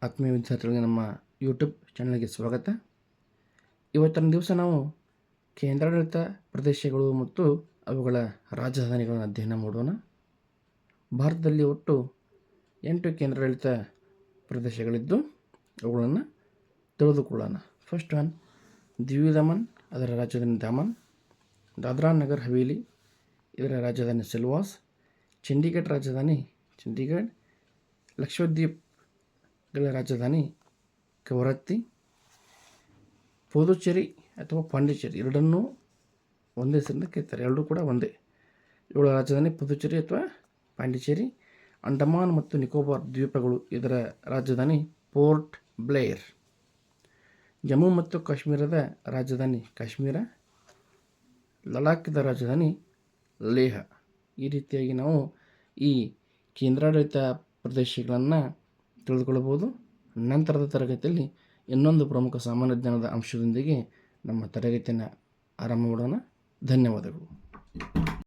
ಆತ್ಮೀಯ ವಿದ್ಯಾರ್ಥಿಗಳಿಗೆ ನಮ್ಮ ಯೂಟ್ಯೂಬ್ ಚಾನಲ್ಗೆ ಸ್ವಾಗತ. ಇವತ್ತಿನ ದಿವಸ ನಾವು ಕೇಂದ್ರಾಡಳಿತ ಪ್ರದೇಶಗಳು ಮತ್ತು ಅವುಗಳ ರಾಜಧಾನಿಗಳನ್ನು ಅಧ್ಯಯನ ಮಾಡೋಣ. ಭಾರತದಲ್ಲಿ ಒಟ್ಟು 8 ಕೇಂದ್ರಾಡಳಿತ ಪ್ರದೇಶಗಳಿದ್ದು ಅವುಗಳನ್ನು ತಿಳಿದುಕೊಳ್ಳೋಣ. ಫಸ್ಟ್ ಒನ್ ದಿವ್ ದಮನ್, ಅದರ ರಾಜಧಾನಿ ದಮನ್. ದಾದ್ರಾ ನಗರ್ ಹವೇಲಿ, ಇದರ ರಾಜಧಾನಿ ಸಿಲ್ವಾಸ್. ಚಂಡೀಗಢ ರಾಜಧಾನಿ ಚಂಡೀಗಢ. ಲಕ್ಷದ್ವೀಪ್ಗಳ ರಾಜಧಾನಿ ಕವರತ್ತಿ. ಪುದುಚೇರಿ ಅಥವಾ ಪಾಂಡಿಚೇರಿ ಎರಡನ್ನೂ ಒಂದೇ ಹೆಸರಿಂದ ಕರೀತಾರೆ, ಎರಡೂ ಕೂಡ ಒಂದೇ. ಇವುಗಳ ರಾಜಧಾನಿ ಪುದುಚೇರಿ ಅಥವಾ ಪಾಂಡಿಚೇರಿ. ಅಂಡಮಾನ್ ಮತ್ತು ನಿಕೋಬಾರ್ ದ್ವೀಪಗಳು, ಇದರ ರಾಜಧಾನಿ ಪೋರ್ಟ್ ಬ್ಲೇರ್. ಜಮ್ಮು ಮತ್ತು ಕಾಶ್ಮೀರದ ರಾಜಧಾನಿ ಕಾಶ್ಮೀರ. ಲಡಾಖ್ದ ರಾಜಧಾನಿ ಲೇಹ. ಈ ರೀತಿಯಾಗಿ ನಾವು ಈ ಕೇಂದ್ರಾಡಳಿತ ಪ್ರದೇಶಗಳನ್ನು ತಿಳಿದುಕೊಳ್ಳಬಹುದು. ನಂತರದ ತರಗತಿಯಲ್ಲಿ ಇನ್ನೊಂದು ಪ್ರಮುಖ ಸಾಮಾನ್ಯ ಜ್ಞಾನದ ಅಂಶದೊಂದಿಗೆ ನಮ್ಮ ತರಗತಿಯನ್ನು ಆರಂಭ ಮಾಡೋಣ. ಧನ್ಯವಾದಗಳು.